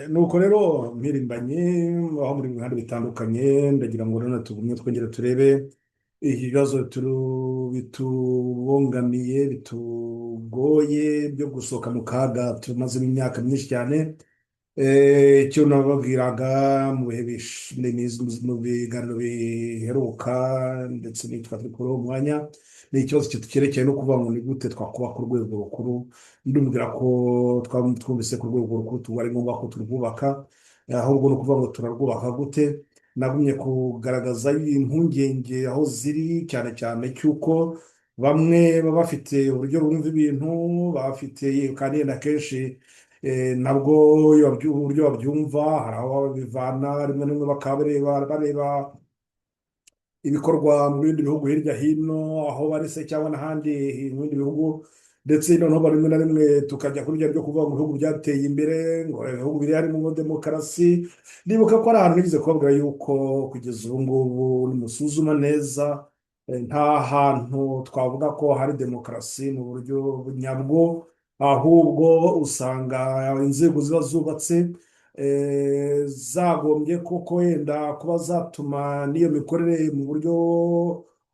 nuko rero mpirimbanyi aho muri bihande bitandukanye ndagira ngo rero tugumye twongere turebe ibibazo bitubangamiye bitugoye byo gusohoka mu kaga tumazemo imyaka myinshi cyane. Icyo nababwiraga mu bihe mu biganiro biheruka ndetse n'itwa turi kuri uwo mwanya ni ikibazo cyerekeye no kuvuga ngo ni gute twakubaka urwego rukuru. Ndumvira ko twumvise ku rwego rukuru tuba ari ngombwa ko turwubaka, ahubwo ni ukuvuga ngo turarwubaka gute. Nagumye kugaragaza impungenge aho ziri, cyane cyane cy'uko bamwe baba bafite uburyo bumva ibintu, bafite kandi na kenshi nabwo uburyo babyumva hari aho babivana rimwe na rimwe bakaba bareba ibikorwa mu bindi bihugu hirya hino aho bari se cyangwa n'ahandi mu bindi bihugu, ndetse noneho rimwe na rimwe tukajya kuri byo kuvuga mu bihugu byateye imbere ngo ibihugu biri harimo demokarasi. Nibuka ko ari ahantu nigeze kubabwira yuko kugeza ubu ngubu nimusuzuma neza, nta hantu twavuga ko hari demokarasi mu buryo nyabwo, ahubwo usanga inzego ziba zubatse zagombye koko wenda kuba zatuma n'iyo mikorere mu buryo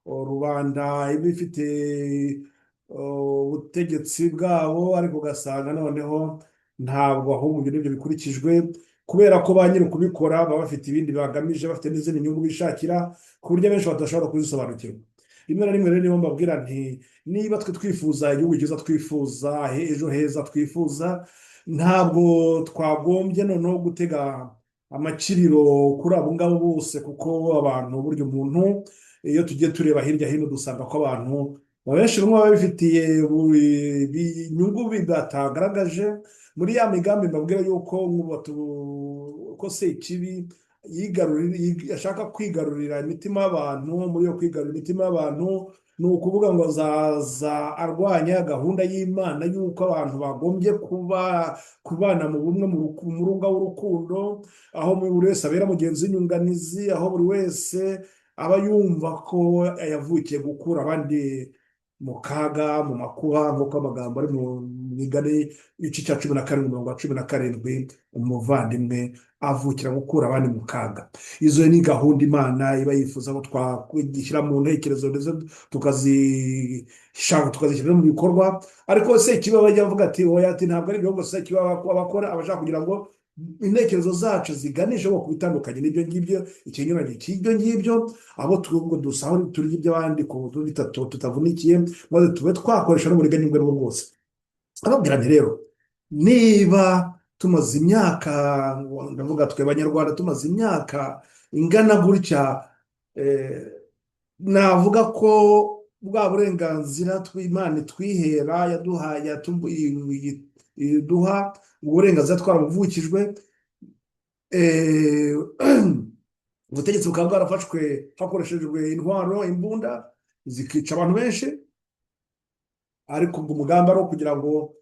rubanda iba ifite ubutegetsi bwabo, ariko ugasanga noneho ntabwo ahubwo ibyo ngibyo bikurikijwe, kubera ko ba nyiri ukubikora baba bafite ibindi bagamije, bafite n'izindi nyungu bishakira ku buryo abenshi badashobora kuzisobanukirwa. Rimwe na rimwe rero niyo mbabwira nti niba twe twifuza igihugu cyiza, twifuza ejo heza, twifuza, ntabwo twagombye noneho gutega amakiriro kuri abo ngabo bose, kuko abantu burya umuntu iyo tugiye tureba hirya hino dusanga ko abantu benshi bamwe baba bifitiye inyungu batagaragaje muri ya migambi mbabwira yuko ko Sekibi ashaka kwigarurira imitima y'abantu. Muri yo kwigarurira imitima y'abantu ni ukuvuga ngo azaza arwanya gahunda y'Imana y'uko abantu bagombye kubana mu bumwe mu murunga w'urukundo, aho buri wese abera mugenzi w'inyunganizi, aho buri wese aba yumva ko yavukiye gukura abandi mu kaga, mu makuba, nk'uko amagambo ari mu migani igice cya 17 mirongo 17, umuvandimwe avukira gukura abandi mu kaga. Izo ni gahunda Imana iba yifuza ko twagishyira mu ntekerezo ndetse tukazishyira no mu bikorwa. Ariko Sekibi bajya bavuga ati oya, ati ntabwo ari ibyo gusa Sekibi abakora, abashaka kugira ngo intekerezo zacu ziganishe ku bitandukanye n'ibyo ngibyo, ikinyuranye cy'ibyo ngibyo, abo dusaho turya iby'abandi ku bitatu tutavunikiye, maze tube twakoresha n'uburiganya ubwo aribwo bwose. Ababwira nti rero niba tumaze imyaka, ndavuga twe Abanyarwanda tumaze imyaka ingana gutya, navuga ko bwa burenganzira Imana twihera yaduhaye iduha uburenganzira twaravukijwe, ubutegetsi bukaba bwarafashwe hakoreshejwe intwaro, imbunda zikica abantu benshi, ariko ubwo umugambi ari kugira ngo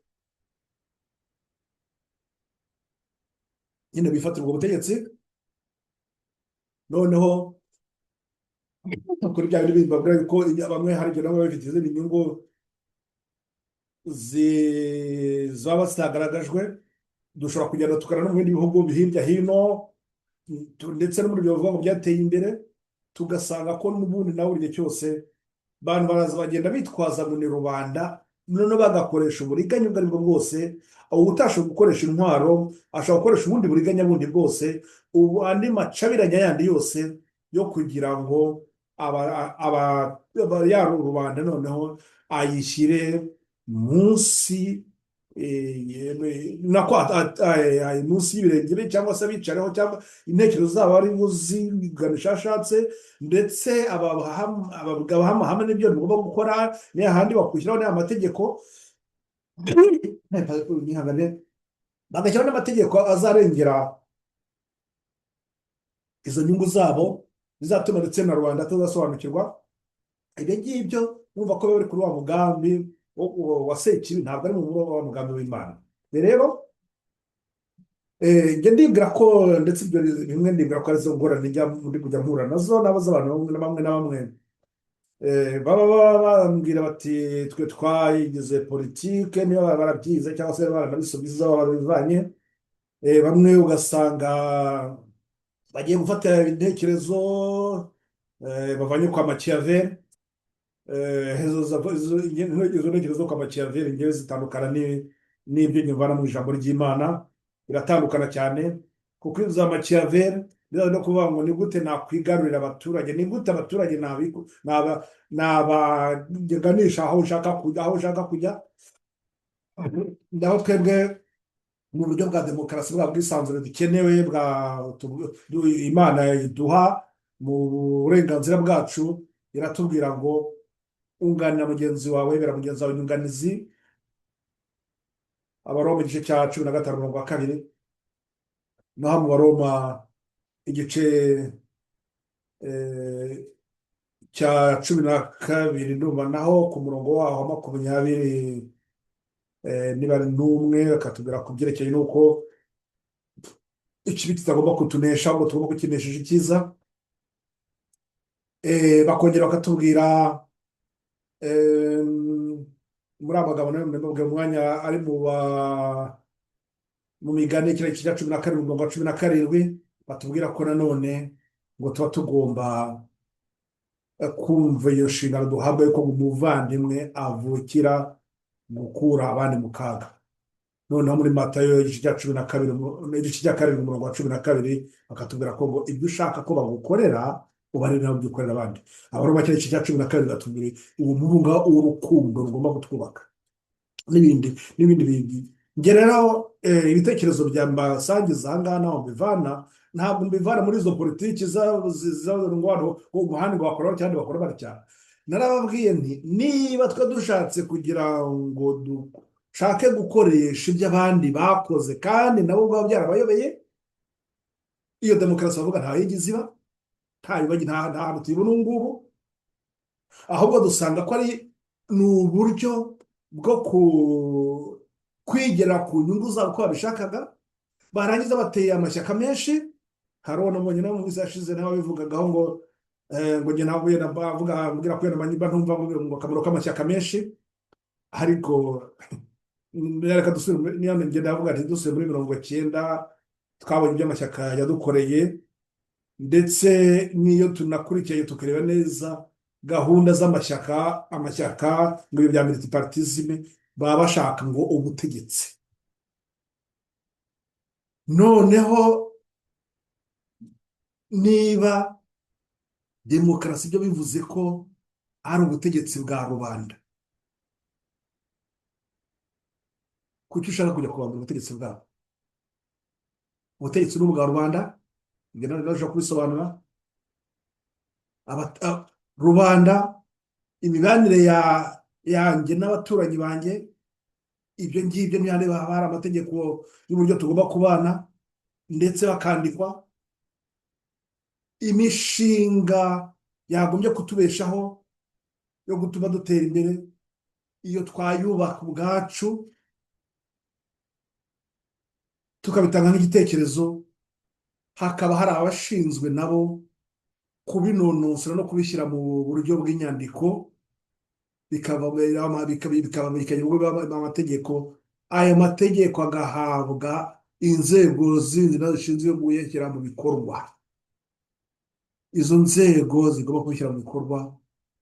nyine bifatire ubwo butegetsi, noneho kuri bya bindi babwira yuko bamwe hari ibyo nabo bafite izindi nyungu zaba zitagaragajwe. Dushobora kugenda tukarana no mu bindi bihugu hirya hino ndetse no muri ibyo bihugu byateye imbere, tugasanga ko n'ubundi nawe igihe cyose abantu baraza bagenda bitwaza ngo ni rubanda, noneho bagakoresha uburiganya ubwo aribwo bwose. Ubu utashobora gukoresha intwaro ashobora gukoresha ubundi buriganya bundi bwose, ubu andi macabiranya yandi yose yo kugira ngo ya rubanda noneho ayishyire munsi munsi y'ibirenge bye, cyangwa se abicareho, cyangwa intekerezo zabo ari buziganisha ashatse, ndetse abaha amahame n'ibyo bagomba gukora, niyo handi bakwishyiraho n'aya mategeko bagashyiraho n'amategeko azarengera izo nyungu zabo, bizatuma ndetse na rubanda atazasobanukirwa ibyo ngibyo. Mwumva ko bari kuri wa mugambi wa Sekibi, ntabwo ari mu wa mugambi w'Imana. Rero njye ndibwira ko ndetse ibyo bimwe ndibwira ko arizo ngorane ndi kujya mpura nazo n'abantu bamwe na bamwe baba bambwira bati twe twayigize politike, niba barabyize cyangwa se baranabisubiza babivanye bamwe ugasanga bagiye gufata intekerezo bavanye kwa Machiavelli. Izo ntekerezo zo kwa Machiavelli ngewe zitandukana n'ibyo nyumvana mu ijambo ry'Imana, biratandukana cyane, kuko izo za Machiavelli biza no kuvuga ngo ni gute nakwigarurira abaturage, ni gute abaturage nabaganisha aho ushaka kujya. Naho twebwe mu buryo bwa demokarasi, bwa bwisanzure dukenewe, Imana iduha mu burenganzira bwacu, iratubwira ngo unganira mugenzi wawe, bera mugenzi wawe inyunganizi. Abaroma igice cya 15:2, naho mu Baroma igice eh, cya 12 ndumva, naho ku murongo waho wa 20 niba ari n'umwe, bakatubwira ku byerekeye n'uko ikibi kitagomba kutunesha, ahubwo tugomba kukinesheje icyiza. Bakongera bakatubwira muri aba bagabo nawe mu mwanya ari mu migani kiriya cya 17 umurongo wa 17, batubwira ko nanone ngo tuba tugomba kumva iyo nshingano duhabwa yuko umuvandimwe avukira gukura abandi mu kaga. Noneho muri Matayo igice cya 12 igice cya 7 umurongo wa 12, bakatubwira ko ngo ibyo ushaka ko bagukorera ubare nawe byikorera abandi. Abaroma igice cya 12 batubwira uwo murunga w'urukundo rugomba kutwubaka, n'ibindi n'ibindi. Nge rero ibitekerezo bya mbasangiza aha ngaha naho mbivana, ntabwo mbivana muri izo politiki ngo umuhanda wakora cyangwa bakora batya. Narababwiye nti niba twe dushatse kugira ngo dushake gukoresha ibyo abandi bakoze kandi nabo ubwabo byarabayobeye, iyo demokarasi bavuga ntayo yigize iba, nta hantu tuyibona ubu ngubu, ahubwo dusanga ko ni uburyo bwo kwigera ku nyungu zabo uko babishakaga, barangiza bateye amashyaka menshi. Hari uwo nabonye nawe mu minsi yashize nawe wabivugagaho ngo njye ntabwo mbwira ko mba ntumva ngo akamaro k'amashyaka menshi, ariko reka dusubire, niyo ngenda avuga ati dusubire muri 90 twabonye ibyo amashyaka yadukoreye, ndetse n'iyo tunakurikiye tukareba neza gahunda amashyaka ngo ibyo bya multipartisme baba bashaka ngo ubutegetsi. Noneho niba demokarasi byo bivuze ko ari ubutegetsi bwa rubanda, kuki ushaka kujya kubambura ubutegetsi bwabo? Ubutegetsi ni ubwa rubanda, ibyo nabyo kubisobanura. Rubanda, imibanire yanjye n'abaturanyi banjye, ibyo ngibyo niyo haba hari amategeko y'uburyo tugomba kubana, ndetse bakandikwa imishinga yagombye kutubeshaho yo gutuma dutera imbere. Iyo twayubaka ubwacu tukabitanga nk'igitekerezo, hakaba hari abashinzwe nabo kubinonosora no kubishyira mu buryo bw'inyandiko, bikajya mu mategeko. Ayo mategeko agahabwa inzego zindi nazo zishinzwe kuyashyira mu bikorwa. Izo nzego zigomba kubishyira mu bikorwa,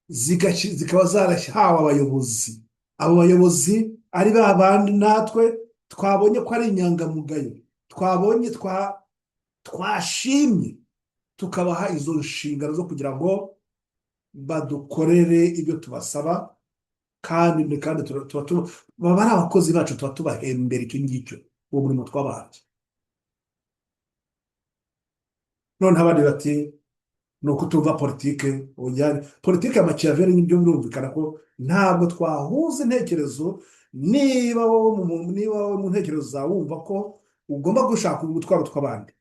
zikaba zarahawe abayobozi. Abo bayobozi ari ba bandi natwe twabonye ko ari inyangamugayo, twabonye twashimye, tukabaha izo nshingano zo kugira ngo badukorere ibyo tubasaba, kandi baba ari abakozi bacu, tuba tubahembera icyo ngicyo, uwo murimo twabahaye. none abandi bati ni ukutumva politike ya Machiavelli. Nibyo birumvikana ko ntabwo twahuza intekerezo. Niba wowe mu ntekerezo zawe wumva ko ugomba gushaka ubutwaro tw'abandi,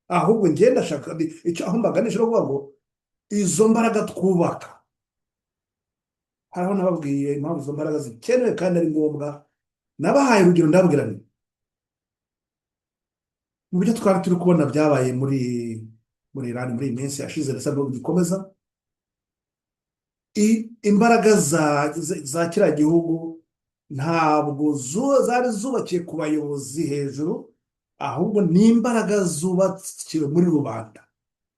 ahubwo ngenda shaka icyo aho mbaganisha no kuvuga ngo izo mbaraga twubaka, hariho nababwiye impamvu izo mbaraga zikenewe kandi ari ngombwa. Nabahaye urugero ndababwira nti mu buryo twari turi kubona byabaye muri Iran muri iyi minsi yashize, ndetse n'ubu bikomeza, imbaraga za kiriya gihugu ntabwo zari zubakiye ku bayobozi hejuru, ahubwo ni imbaraga zubakiwe muri rubanda,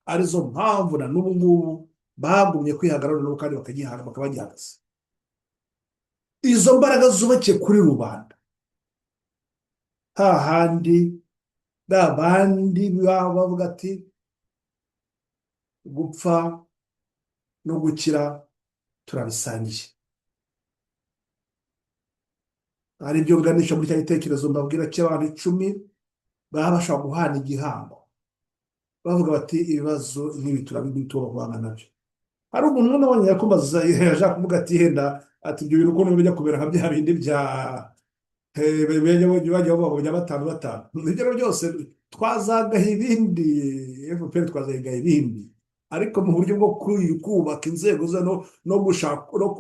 arizo mpamvu na n'ubu ngubu bagumye kwihagarara nabo kandi bakaba bagihagaze. Izo mbaraga zubakiye kuri rubanda, hahandi ba bandi baba bavuga ati gupfa no gukira turabisangiye, ari byo nganisha muri cya gitekerezo mbabwira cy'abantu 10 baba bashobora guhana igihango, bavuga bati ibibazo nk'ibi turabitura kubana nabyo. Hari umuntu nabonye yakumbaza yaje kuvuga ati henda ati ibyo bintu ukuntu bijya kubera nka bya bindi bya bajya bavuga bya batanu batanu, ibyo rero byose twazagaha ibindi, FPR twazagaha ibindi, ariko mu buryo bwo kubaka inzego zo no gushaka no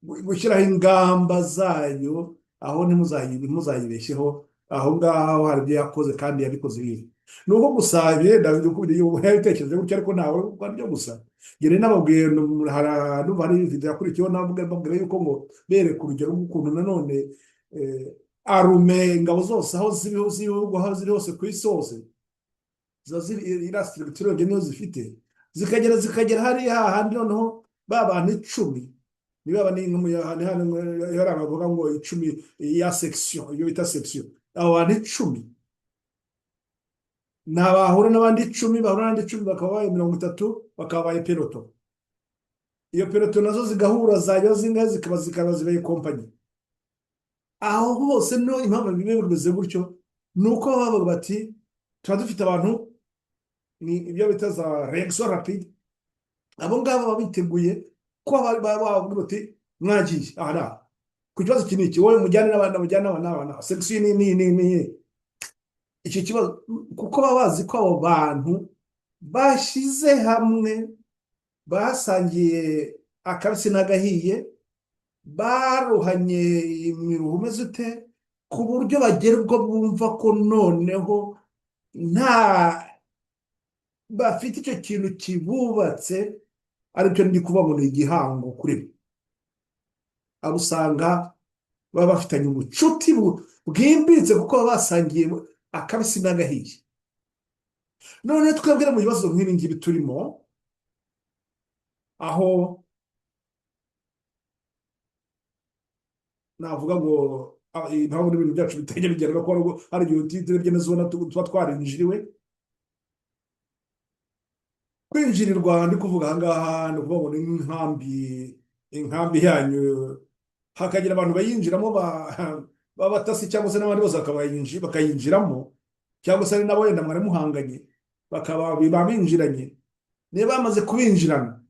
gushyiraho ingamba zayo, aho ntimuzayibeshyeho, aho ngaho hari ibyo yakoze kandi yabikoze bibi. Ni uko gusa birenda yabitekereje gutya, ariko ntawe byo gusa ngene nababwiye hari video yakurikiyeho nababwira yuko ngo bereka urugero rw'ukuntu nanone arume ingabo zose aho z'ibihugu aho ziri hose ku isi hose irasitirikitiro niyo zifite, zikagera hariya hahandi noneho ba bantu 10 niba ni bavuga ngo 10 ya section, iyo bita section, abo bantu 10 nabahura n'abandi 10 bahura n'abandi 10 bakaba baye 30 bakaba baye peloton. Iyo peloton nazo zigahura zayo zikaba zibaye kompanyi. Aho hose no impamvu bibe bimeze gutyo nuko bavuga bati tuba dufite abantu ni ibyo bita za reaction rapide, abo ngabo babiteguye ko bavuga bati mwagiye aha ku kibazo kiniki, wowe mujyane n'abana section ni iki kibazo, kuko baba bazi ko abo bantu bashyize hamwe basangiye akabisi n'agahiye, baruhanye imiruho umeze ute, ku buryo bagera ubwo bumva ko noneho nta bafite icyo kintu kibubatse, aricyo ndi kuvuga ngo ni igihango kuri bo. Abo usanga baba bafitanye ubucuti bwimbitse kuko baba basangiye akabisi n'agahiye. None twebwe mu bibazo nk'ibi ngibi turimo, aho navuga ngo impamvu n'ibintu byacu bitajya bigera ko hari igihe turebye neza ubona tuba twarinjiriwe. Kwinjirirwa ndi kuvuga aha ngaha ni ukuvuga ngo ni inkambi yanyu, hakagira abantu bayinjiramo b'abatasi cyangwa se n'abandi bose bakayinjiramo, cyangwa se ari nabo wenda mwari muhanganye bakaba binjiranye. Niba bamaze kubinjirana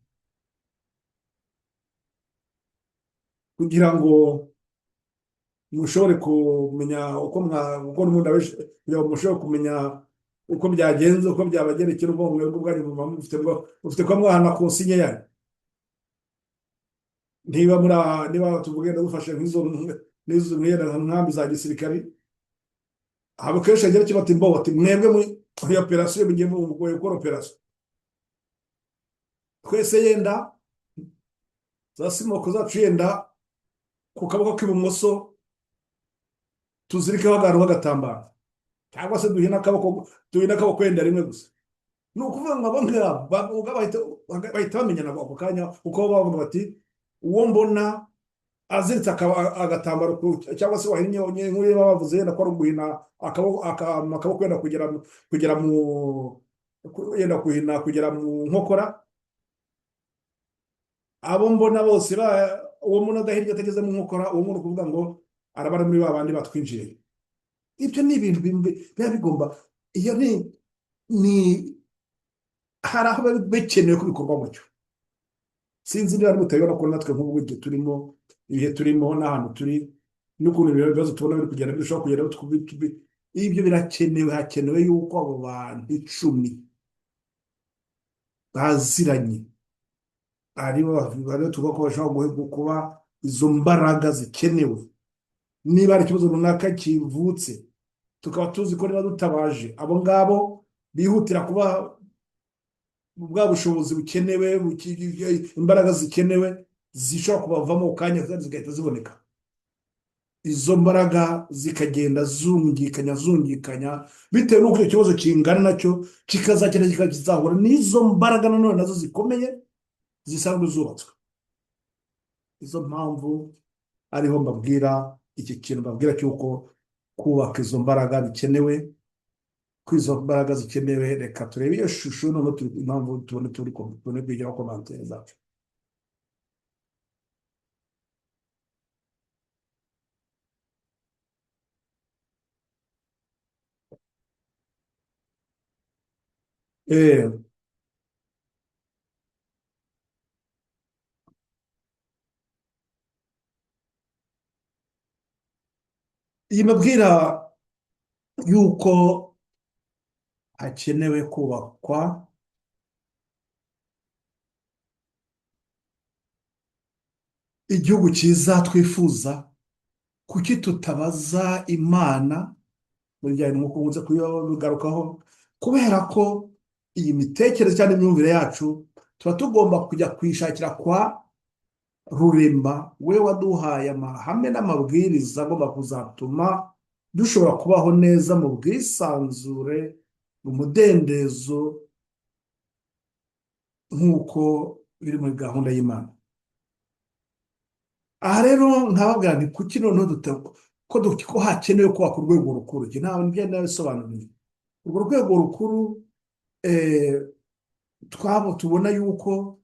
kugira ngo mushobore kumenya uko n'umuntu mushobore kumenya uko byagenze, uko byabagerekera, ubwo mwebwe ubwanyu mufite kuba mwahana konsinye yanyu. Niba tuvuge dufashe n'izo nkambi za gisirikari, haba kenshi agira icyo bati mbo bati mwebwe muri operasiyo mugiye mugoye gukora operasiyo, twese yenda za simoko zacu yenda ku kaboko k'ibumoso tuzirikeho akantu k'agatambaro, cyangwa se duhina akaboko wenda rimwe gusa. Ni ukuvuga ngo abo ngabo bahita bamenyana ako kanya, uko bavuga bati uwo mbona aziritse agatambaro cyangwa se wahinnye nk'uyu bavuze yenda ko ari uguhina akaboko yenda kugera mu nkokora. Abo mbona bose uwo muntu adahirya atageze mu nkokora, uwo muntu kuvuga ngo araba ari muri ba bandi batwinjiye. Ibyo ni ibintu biba bigomba, iyo ni hari aho biba bikenewe ko bikorwa gutyo. Sinzi niba mutabibona ko natwe nk'ubu ibihe turimo n'ahantu turi n'ukuntu ibibazo tubona biri kugenda bishobora kugera, ibyo birakenewe. Hakenewe yuko abo bantu 10 baziranye aribo tuvuga ko bashobora kuba izo mbaraga zikenewe. Niba hari ikibazo runaka kivutse, tukaba tuzi ko niba dutabaje abo ngabo bihutira kuba bwa bushobozi bukenewe, imbaraga zikenewe zishobora kubavamo kanya kandi zigahita ziboneka. izo mbaraga zikagenda zungikanya bitewe n'uko icyo kibazo kingana nacyo, kikazagenda kikazahura n'izo mbaraga nanone nazo zikomeye zisanzwe zubatswe. izo mpamvu ariho mbabwira iki kintu mbabwira cy'uko kubaka izo mbaraga bikenewe. Ko izo mbaraga zikenewe, reka turebe iyo shusho noneho impamvu tubone kwigiraho komantere zacu. Eh, iyi mbabwira y'uko hakenewe kubakwa igihugu cyiza twifuza. Kuki tutabaza Imana muri bya bintu nk'uko nkunze kubigarukaho? Kubera ko iyi mitekerereze cyangwa imyumvire yacu tuba tugomba kujya kuyishakira kwa Rurema, we waduhaye amahame n'amabwiriza agomba kuzatuma dushobora kubaho neza mu bwisanzure, mu mudendezo, nk'uko biri muri gahunda y'Imana. Aha rero nkababwira nti kuki noneho ko hakenewe kubaka urwego rukuru. Njye ntabwo ngenda nabisobanuriye. Urwo rwego rukuru tubona yuko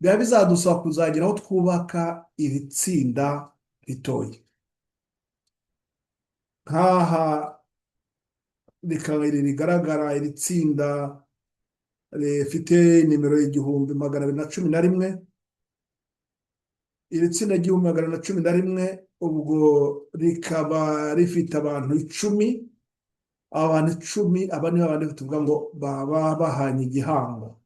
biba bizadusaba kuzagera aho twubaka iri tsinda ritoya. Nk'aha rigaragara iri tsinda rifite nimero 1211. Iri tsinda 1211 ubwo rikaba rifite abantu 10. Abantu 10, aba ni babandi tuvuga ngo baba bahanye igihango.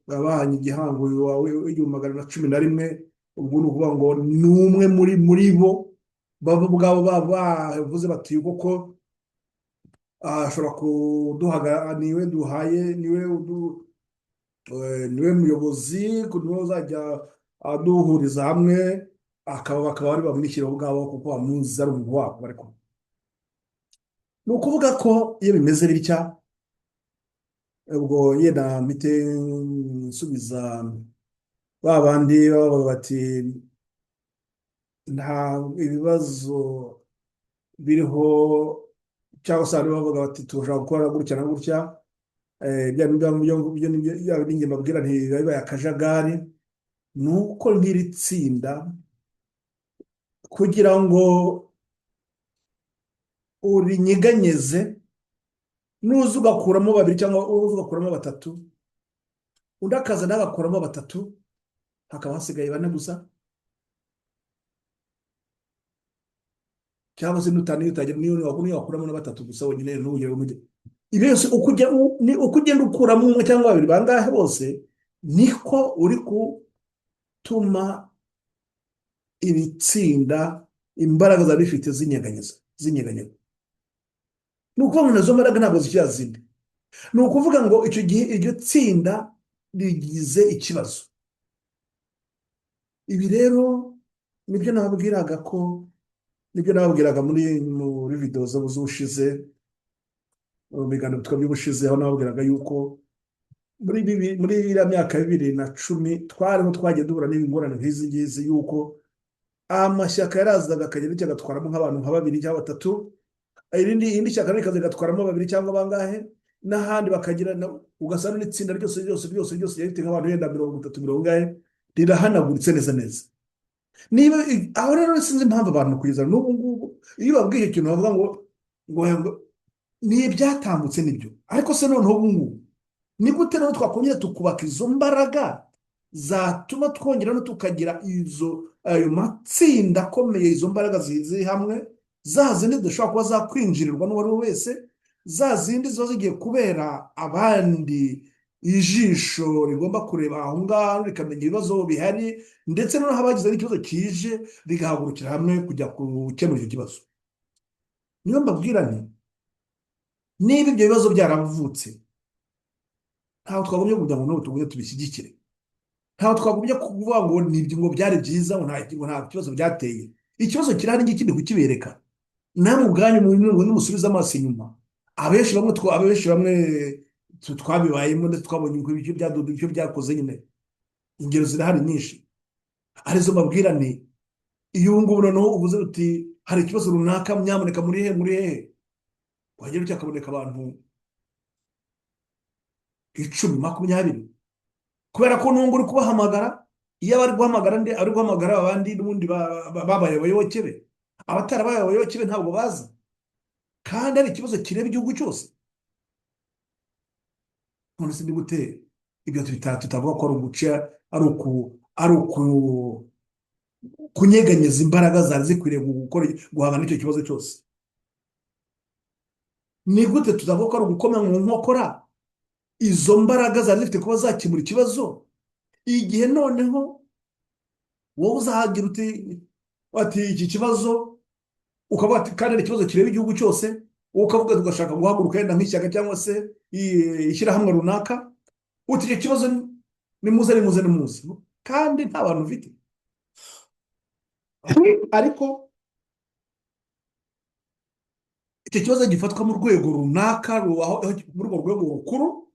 Baba bahanye igihango wawe 1211. Ubwo ni ukuvuga ngo ni umwe muri bo baba ubwabo bavuze bati koko ashobora kuduhaga, niwe duhaye, niwe muyobozi, niwe uzajya aduhuriza hamwe, bakaba bari bamwishyiraho ubwabo kuko bamuzi ari umuntu wabo bari kumwe. Ni ukuvuga ko iyo bimeze bitya, ubwo yenda mpite nsubiza ba bandi bavuga bati nta ibibazo biriho, cyangwa se bavuga bati turashaka gukora gutya na gutya. Bya bintu mbabwira ntibibaye akajagari. Ni uko nk'iri tsinda kugira ngo urinyeganyeze, nuza ugakuramo 2 cyangwa uza ugakuramo 3, undi akaza nawe agakuramo 3, hakaba hasigaye 4 gusa, cyangwa se n'utanu utagira niyo wakuramo na 3 gusa wenyine ntugere umujye. Ibi byose uko ugenda ukuramo 1 cyangwa 2 bangahe bose, niko uri gutuma iri tsinda imbaraga za rifite zinyeganyeza. Ni ukuvuga ngo nazo mbaraga ntabwo zikira zindi. Ni ukuvuga ngo icyo gihe iryo tsinda rigize ikibazo. Ibi rero nibyo nababwiraga muri video z'ubushize, mu biganiro twabibushize, aho nababwiraga yuko muri iriya myaka 2010 twagiye duhura n'ingorane nk'izi ngizi, yuko amashyaka yarazaga akagenda agatwaramo nk'abantu nka 2 cyangwa 3, indi shyaka rikaza rigatwaramo 2 cyangwa bangahe, n'ahandi bakagira ugasanga n'itsinda ryose ryafite nk'abantu yenda 30 mirongahe, rirahanaguritse neza. Niba aho rero sinzi impamvu abantu kugeza n'ubu ngubu iyo babwiye ikintu bavuga ngo ni ibyatambutse nibyo, ariko se noneho ubu ngubu ni gute rero twakongera tukubaka izo mbaraga zatuma twongera no tukagira ayo matsinda akomeye, izo mbaraga zizi hamwe, za zindi zidashobora kuba zakwinjirirwa n'uwari we wese, za zindi ziba zigiye kubera abandi ijisho rigomba kureba aho ngaho rikamenya ibibazo bihari, ndetse noneho abagize n'ikibazo kije rigahagurukira hamwe kujya gukemura icyo kibazo. Niyo mbabwira nti niba ibyo bibazo byaravutse, ntabwo twagombye kugira ngo tugumye tubishyigikire. Ntabwo twagombye kuvuga ngo nibyo ngo byari byiza, ngo nta kibazo byateye. ikibazo kirahari ngikindi kukibereka namwe ubwanyu nimusubize amaso inyuma. Abenshi bamwe twabibayemo ndetse twabonye icyo byakoze nyine. Ingero zirahari nyinshi arizo mbabwira nti iyo ubu ngubu noneho uvuze uti hari ikibazo runaka, nyamuneka muri hehe, wagera ucyo hakaboneka abantu 10, 20, kubera ko n'ubu uri kubahamagara. Iyo bari guhamagara ari guhamagara abandi n'ubundi babaye abayoboke be, abatarabaye abayoboke be ntabwo baza, kandi ari ikibazo kireba igihugu cyose. none se ni gute ibyo tutavuga ko ari uguca, ari kunyeganyeza imbaraga zari zikwiriye guhangana n'icyo kibazo cyose? Ni gute tutavuga ko ari ugukoma mu nkokora izo mbaraga zari zifite kuba zakemura ikibazo, igihe noneho wowe uzahagira ati iki kibazo, ukavuga ati kandi ari ikibazo kireba igihugu cyose, wowe ukavuga tugashaka guhaguruka yenda nk'ishyaka cyangwa se ishyirahamwe runaka, uti icyo kibazo nimuze, kandi nta bantu ufite. Ariko icyo kibazo gifatwa mu rwego runaka, muri urwo rwego rukuru,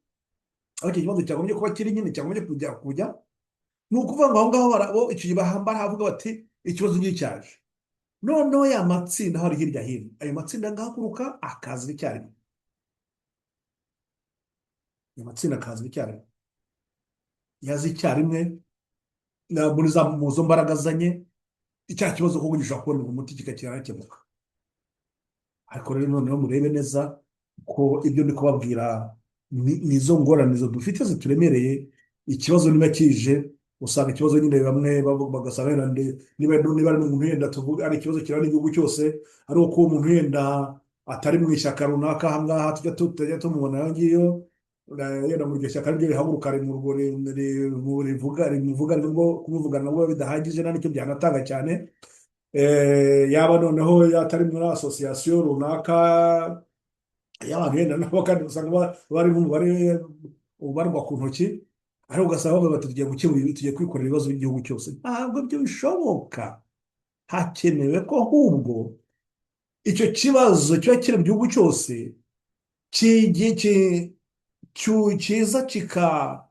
aho icyo kibazo cyagombye kuba kiri nyine, cyagombye kujya, ni ukuvuga ngo aho ngaho icyo gihe baravuga bati ikibazo cyaje. Noneho ya matsinda aho ari hirya hino, ayo matsinda agahaguruka akaza icyarimwe. Ayo matsinda akaza icyarimwe, yaza icyarimwe mu zo mbaraga azanye, icya kibazo kuko gishobora kubona umuti kigakirakemuka. Ariko rero noneho murebe neza ko ibyo ndi kubabwira nizo ngorane dufite zituremereye. Ikibazo niba kije, usanga ikibazo nyine bamwe bagasanga niba ari umuntu yenda tuvuga ari ikibazo kirana igihugu cyose, ari uko umuntu yenda atari mu ishyaka runaka. Aha ngaha tujya tumubona aho ngiyo, yenda mu iryo shyaka ryo rihaguruka rimuvuga nubwo kumuvugana nabwo bidahagije, nta nicyo byanatanga cyane. Yaba noneho yatari muri asosiyasiyo runaka y'abantu yenda nabo, kandi usanga bari nk'umubare ubarwa ku ntoki, ariko ugasanga bavuga bati tugiye kwikorera ibibazo by'igihugu cyose. Ntabwo byo bishoboka. Hakenewe ko ahubwo icyo kibazo kiba kiri mu gihugu cyose kiza kigahura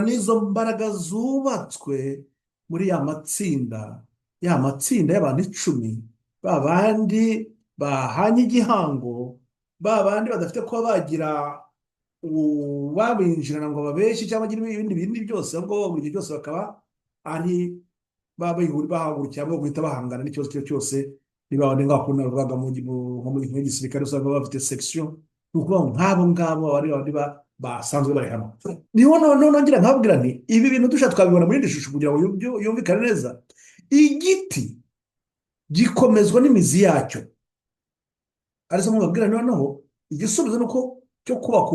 n'izo mbaraga zubatswe muri ya matsinda y'abantu 10, ba bandi bahanye igihango, ba bandi badafite kuba bagira babinjirana ngo babeshye cyangwa bagire ibindi byose, ahubwo buri gihe cyose bakaba ari bahagurukira bwo guhita bahangana n'ikibazo icyo cyose. Niba wenda ngakunda bavuga mu gisirikare usanga bafite section, ni ukuvuga ngo nk'abo ngabo bari basanzwe bari hano. Niho noneho ngira nkababwira nti ibi bintu dushaka twabibona muri iri shusho kugira ngo yumvikane neza. Igiti gikomezwa n'imizi yacyo. Arizo mubabwira noneho igisubizo nuko cyo kubaka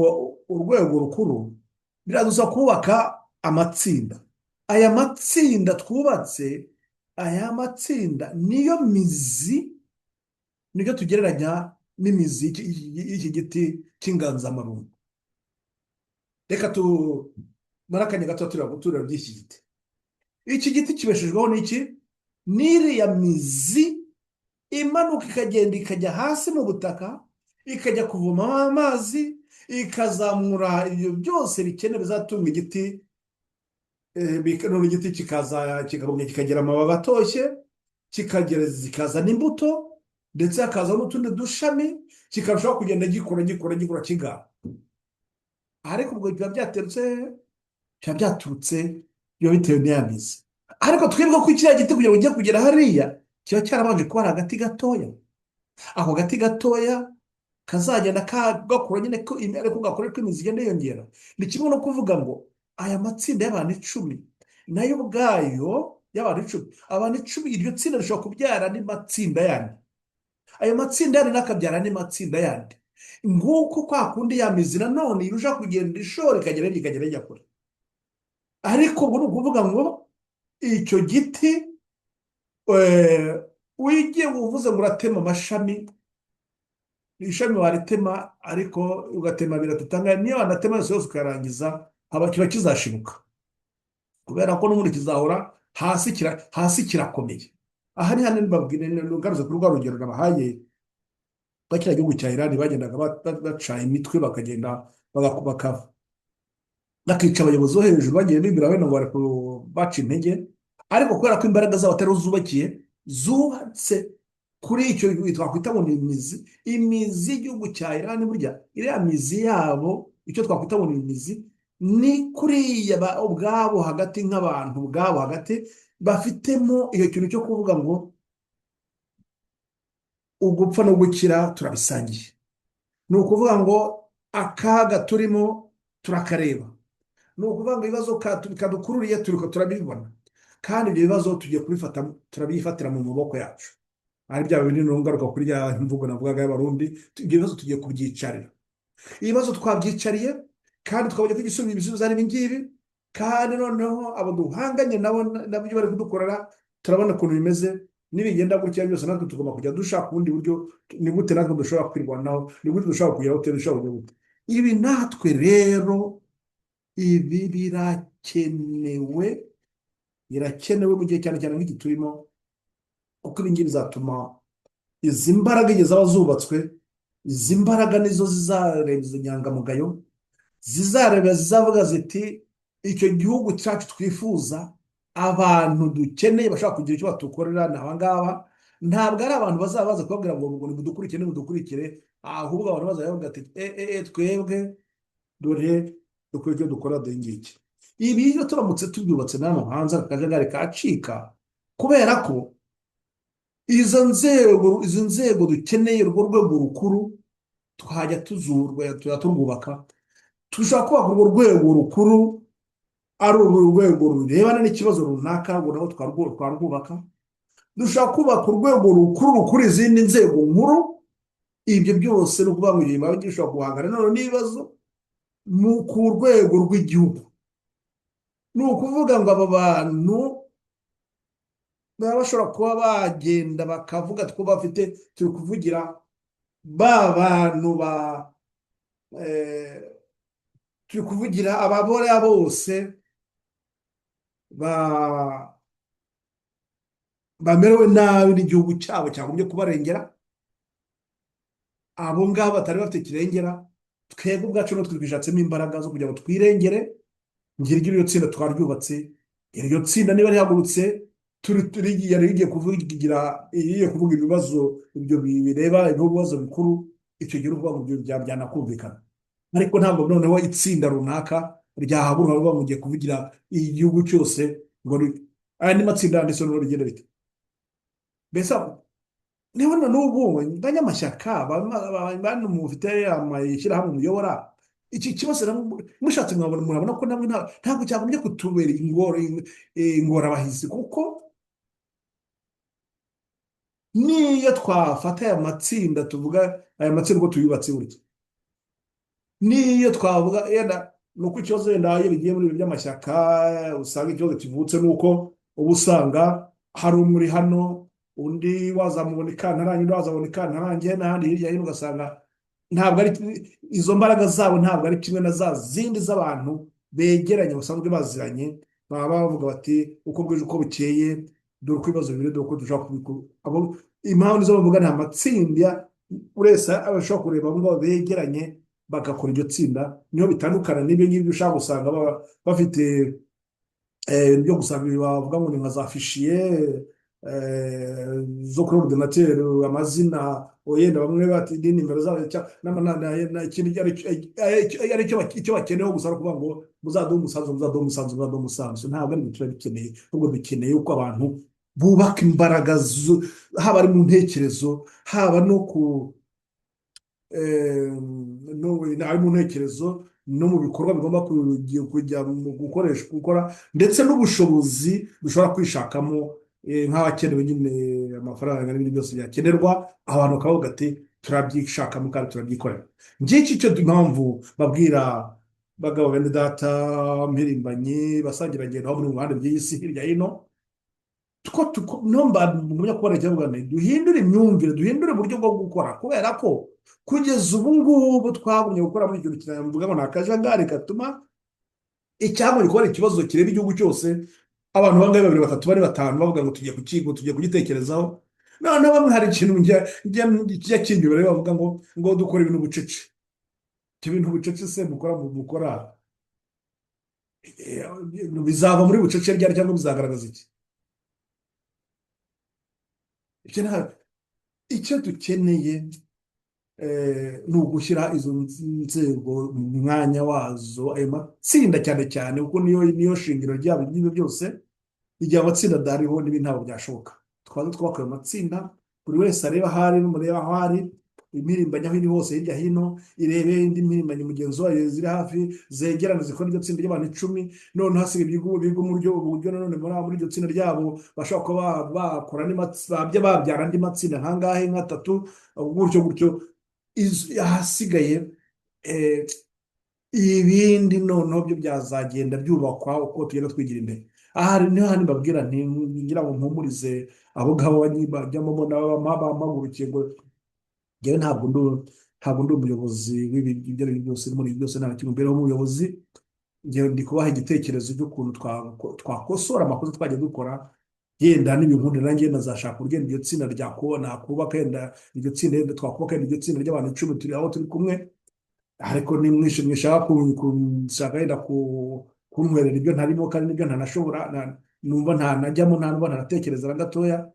urwego rukuru biradusaba kubaka amatsinda. Aya matsinda twubatse, aya matsinda niyo mizi, nicyo tugereranya n'imizi y'iki giti cy'inganzamarumbu. Reka tumara akanya gato tureba by'iki giti. Iki giti kibeshejweho n'iki? N'iriya mizi imanuka ikagenda ikajya hasi mu butaka, ikajya kuvomaho amazi, ikazamura ibyo byose bikenewe bizatunga igiti. None igiti kikagumya kikagira amababi atoshye, zikazana imbuto, ndetse hakaza n'utundi dushami, kikarushaho kugenda gikura kigana. Ariko ubwo biba byaturutse biba bitewe n'iya mizi. Ariko twebwe ko kiriya giti kugira ngo ujye kugera hariya kiba cyarabanje kuba ari agati gatoya. Ako gati gatoya kazagenda gakura nyine, ariko gakora ko imizi igenda yiyongera. Ni kimwe no kuvuga ngo aya matsinda y'abantu 10 nayo ubwayo y'abantu 10, abantu 10, iryo tsinda rishobora kubyara andi matsinda yandi, ayo matsinda yandi nakabyara andi matsinda yandi, nguko kwa kundi ya mizi nanone irusha kugenda ishora ikagera ijya kure. Ariko ubu ni ukuvuga ngo icyo giti wigiye uvuze ngo uratema amashami, ishami waritema ariko ugatema 3, niyo wanatema yose ukarangiza kiba kizashibuka, kubera ko n'ubundi kizahora hasi kirakomeye. aha ni hano mbabwira ngarutse kuri rwa rugero nabahaye rwa kiriya gihugu cya Iran bagendaga baca imitwe bakagenda bakica abayobozi bo hejuru bagiye bibwira bene ngo bari baca intege, ariko kubera ko imbaraga zabo atari zo zubakiye, zubatse kuri icyo twakwita ngo ni imizi y'igihugu cya Iran. Burya iriya mizi yabo icyo twakwita ngo ni imizi, ni kuriya ubwabo hagati nk'abantu ubwabo hagati bafitemo iyo kintu cyo kuvuga ngo ugupfa no gukira turabisangiye. Ni ukuvuga ngo akaga turimo turakareba, ni ukuvuga ngo ibibazo kadukururiye turiko turabibona, kandi ibyo bibazo tugiye kubifata turabifatira mu maboko yacu. Ari bya bindi ngaruka kuri ya mvugo navugaga y'abarundi, ibyo bibazo tugiye kubyicarira. Ibibazo twabyicariye kandi twabonye ko ibisubizo ari ibi ngibi, kandi noneho abo duhanganye nabyo bari kudukorera turabona ukuntu bimeze. Nibigenda gutya byose natwe tugomba kujya dushaka ubundi buryo, ni gute natwe dushobora kwirwanaho, ni gute dushobora kugera aho dushobora kujya gute. Ibi natwe rero, ibi birakenewe mu gihe cyane cyane nk'iki turimo, kuko ibi ngibi bizatuma izi mbaraga igihe zaba zubatswe, izi mbaraga nizo zizareba izo nyangamugayo, zizareba zizavuga ziti icyo gihugu cyacu twifuza, abantu dukeneye bashaka kugira icyo batukorera ni aba ngaba. Ntabwo ari abantu bazaba baza kubabwira ngo nimudukurikire nimudukurikire, ahubwo abantu bazaba bavuga ati twebwe dore dukora icyo dukora dore ngiki. Ibi iyo turamutse tubyubatse n'ahantu hanze akajagari kacika, kubera ko izi nzego dukeneye, urwo rwego rukuru twajya turwubaka, dushobora kubaka urwo rwego rukuru ari urwego rurebana n'ikibazo runaka, ngo nabo twarwubaka. Dushobora kubaka urwego rukuru izindi nzego nkuru. Ibyo byose ni ukuvuga ngo igihe gishobora guhangana noneho n'ibibazo ku rwego rw'igihugu. Ni ukuvuga ngo aba bantu baba bashobora kuba bagenda bakavuga two bafite, turi kuvugira ba bantu turi kuvugira ababora bose bamerewe nabi n'igihugu cyabo cyagombye kubarengera. Abo ngabo batari bafite kirengera, twebwe ubwacu no twishatsemo imbaraga zo kugira ngo twirengere. Ngira iryo tsinda twaryubatse, iryo tsinda niba rihagurutse rigiye kuvuga ibibazo ibyo bireba ibibazo bikuru, icyo gihe uvuga ngo byanakumvikana. Ariko ntabwo noneho itsinda runaka ryahaguruka ngo mugiye kuvugira igihugu cyose, ngo andi matsinda ndetse no rigenda bite. Mbese niho n'ubu banyamashyaka bantu mufite amashyirahamwe muyobora, iki kibazo mushatse murabona ko namwe ntabwo cyagombye kutubera ingorabahizi, kuko niyo twafata aya matsinda tuvuga aya matsinda uko tuyubatse burya, niyo twavuga yenda ni uko ikibazo yenda iyo bigiye muri ibi by'amashyaka usanga ikibazo kivutse nuko uba usanga hari umuri hano, undi wazamubona ikantarange, undi wazamubona ikantarange, n'ahandi hirya hino ugasanga ntabwo ari izo mbaraga zabo, ntabwo ari kimwe na za zindi z'abantu begeranye basanzwe baziranye, baba bavuga bati uko bwije uko bukeye dore uko ibibazo biri, dore uko dushobora kubikora. Impamvu nizo bavuga ni amatsinda, urese abashobora kureba abo ngabo begeranye bagakora iryo tsinda, niho bitandukana n'ibyo ngibyo ushaka gusanga bafite ibyo gusanga bavuga ngo ni nka za fishiye zo kuri ordinateur, amazina yenda bamwe bati nimero zabo icyo bakeneyeho gusa kuvuga ngo muzaduhe umusanzu. Ntabwo ari ibyo bikeneye, ahubwo bikeneye uko abantu bubaka imbaraga, haba ari mu ntekerezo, haba no mu ntekerezo no mu bikorwa bigomba kujya mu gukora, ndetse n'ubushobozi dushobora kwishakamo nk'abakenewe nyine amafaranga n'ibindi byose byakenerwa, abantu bakavuga ati turabyishakamo kandi turabyikorera. Ngiki cyo mpamvu babwira bagabo bene data mpirimbanyi basangira ngendo aho muri mu ruhande by'isi hirya hino, ngumya kubona ikibazo, duhindure imyumvire, duhindure uburyo bwo gukora, kubera ko kugeza ubu ngubu twagumye gukora muri icyo kintu mvuga ngo ni akajagari gatuma icyamuri kubona ikibazo kireba igihugu cyose abantu bangahe, babiri batatu bane batanu, bavuga ngo tugiye kukigo, tugiye kugitekerezaho. Noneho bamwe hari ikintu kijya kinyura, bavuga ngo dukora ibintu bucece. Ibyo bintu bucece se mukora bizava muri bucece ryari, cyangwa bizagaragaza iki? Ibyo icyo dukeneye ni ugushyira izo nzego mu mwanya wazo, ayo matsinda cyane cyane, kuko niyo shingiro ryabo ry'ibyo byose. Igihe amatsinda adahariho n'ibindi ntabwo byashoboka. Twaza twakora amatsinda, buri wese areba aho ari n'umureba aho ari, impirimbanyi aho iri hose hirya hino irebe indi mpirimbanyi mugenzi wayo ziri hafi, zegerane zikora iryo tsinda ry'abantu 10. Noneho hasigaye ibigo uburyo nanone muri iryo tsinda ryabo bashobora kuba bakora babyara andi matsinda nkangahe, nk'atatu, gutyo gutyo. Ahasigaye ibindi noneho byo byazagenda byubakwa uko tugenda twigira imbere. Aha niho handi mbabwira nti ngira ngo mpumurize abo ngabo bajyamo bampagurukiye ngo njyewe ntabwo ndi umuyobozi ibyo ari byo byose, muri ibi byose nta kintu mbereho umuyobozi. Njyewe ndi kubaha igitekerezo cy'ukuntu twakosora amakosa twagiye dukora. Yenda n'ibintu nanjye nazashaka urugendo iryo tsinda nakubaka, yenda iryo tsinda, yenda twakubaka iryo tsinda ry'abantu 10 turi aho turi kumwe. Ariko mwishaka kunshaka yenda kuntwerera ibyo ntarimo, kandi n'ibyo ntanashobora, numva ntanajyamo, ntanumva ntanatekereza na gatoya.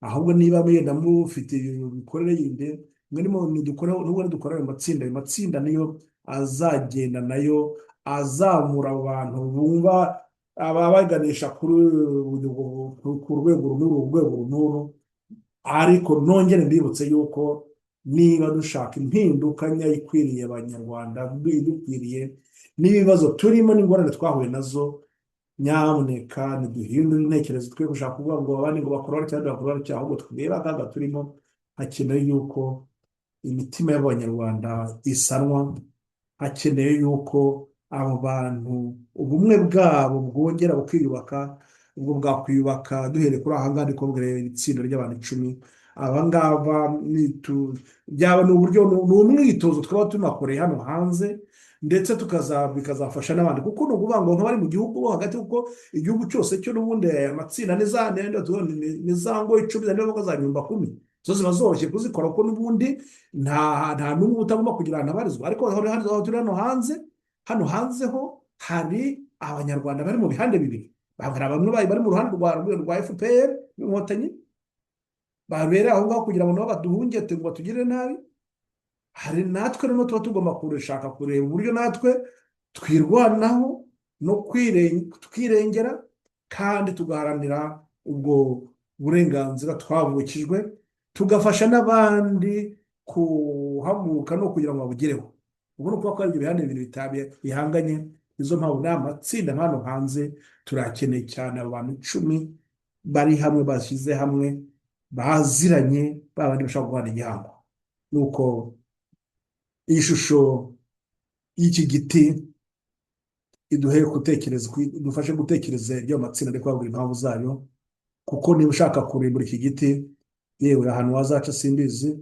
Ahubwo niba yenda mufite imikorere yindi, nubwo dukora ayo matsinda niyo azagenda nayo azamura abantu bumva, abaganisha ku rwego runuru. Ariko nongere mbibutse yuko niba dushaka impinduka nyayo ikwiriye abanyarwanda, dukwiriye n'ibibazo turimo n'ingorane twahuye nazo, nyamuneka ntiduhindure intekerezo twe gushaka kuvuga ngo abandi ngo bakora cyangwa bakora cyangwa, ahubwo twebwe akaga turimo. Hakenewe yuko imitima y'abanyarwanda isanwa, hakeneye yuko abo bantu ubumwe bwabo bwongera bukiyubaka. Ubwo bwakwiyubaka duhereye kuri aha ngaha, ariko itsinda ry'abantu 10 abangaba byaba ni uburyo, ni umwitozo twaba tunakoreye hano hanze, ndetse bikazafasha n'abandi. Kuko ni ukuvuga ngo nk'abari mu gihugu bo hagati, kuko igihugu cyose cyo n'ubundi amatsinda ni za ngo 10 zandika za nyumba 10, zo ziba zoroshye kuzikora, kuko n'ubundi nta n'umwe utagomba kugira ahantu abarizwa. Ariko turi hano hanze ho hari abanyarwanda bari mu bihande bibiri. Hari bamwe bari mu ruhande rwa FPR n'inkotanyi, babereye aho ngaho kugira ngo nabo baduhungete ngo batugirire nabi. Hari natwe rero tuba tugomba kureshaka kureba uburyo natwe twirwanaho no twirengera, kandi tugaharanira ubwo burenganzira twavukijwe, tugafasha n'abandi kuhaguruka no kugira ngo babugereho. Ubu ni ukuvuga ko ari ibyo bihande bibiri bihanganye. Izo mpamvu n'amatsinda hano hanze turakeneye cyane abantu 10 bari hamwe, bashyize hamwe, baziranye, babandi bashaka guhana igihango. Nuko iyi shusho y'iki giti idufashe gutekereza ibyo matsinda ari kwagura impamvu zayo. Kuko niba ushaka kurimbura iki giti, yewe ahantu wazaca simbizi,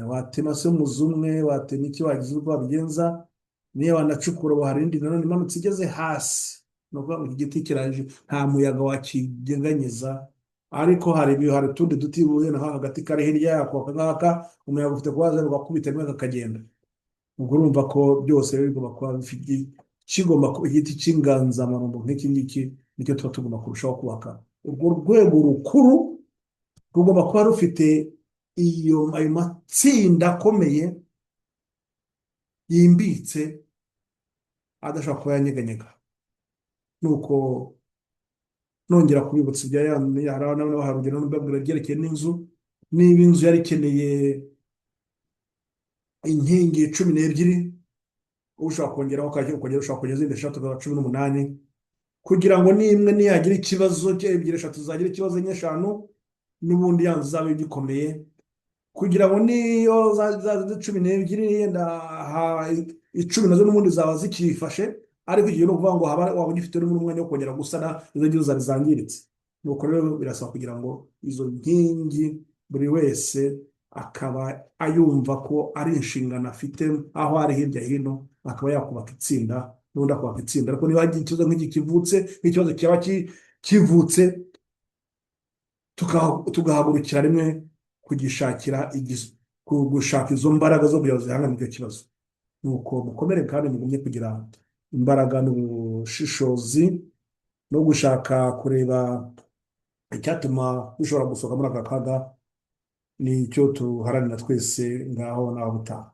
watema se umuzumwe, watema iki, wagize uko wabigenza, niyo wanacukura waharindi nanone imanutse igeze hasi, no kuvuga ngo igiti kiraje, nta muyaga wakigenganyiza. Ariko hari utundi duti buye na hagati kari hirya yako, akangaka umuyaga ufite kubaza ugakubita rimwe kakagenda. Ubwo urumva ko byose bigomba kuba kigomba kuba igiti cy'inganzamarumbo nk'iki ngiki, nicyo tuba tugomba kurushaho kubaka. Urwo rwego rukuru rugomba kuba rufite ayo matsinda akomeye yimbitse, adashobora kuba yanyeganyega. Nuko nongera kubibutsa ibya harugero n'ubwabwira byerekeye n'inzu. Niba inzu yari ikeneye inkingi 12, ushobora kongeraho ushobora kongera izindi 3 zaba 18, kugira ngo nimwe niyagira ikibazo, 2-3 zagira ikibazo, 5 n'ubundi yanzu zaba igikomeye, kugira ngo niyo za 12 yenda 10 nazo n'ubundi zaba zikifashe. Ariko igihe no kuvuga ngo waba ugifite n'umwanya wo kongera gusana izo ngizo zari zangiritse. Nuko rero birasaba kugira ngo izo nkingi buri wese akaba ayumva ko ari inshingano afite, aho ari hirya hino akaba yakubaka itsinda, n'undi akubaka itsinda. Ariko niba hagiye ikibazo nk'iki kivutse, nk'ikibazo cyaba kivutse tugahagurukira rimwe kugishakira gushaka izo mbaraga zo kugira ngo zihangane n'icyo kibazo. Nuko mukomere kandi mugumye kugira imbaraga n'ubushishozi no gushaka kureba icyatuma dushobora gusohoka muri aka kaga, nicyo tuharanira twese ngaho naho butaha.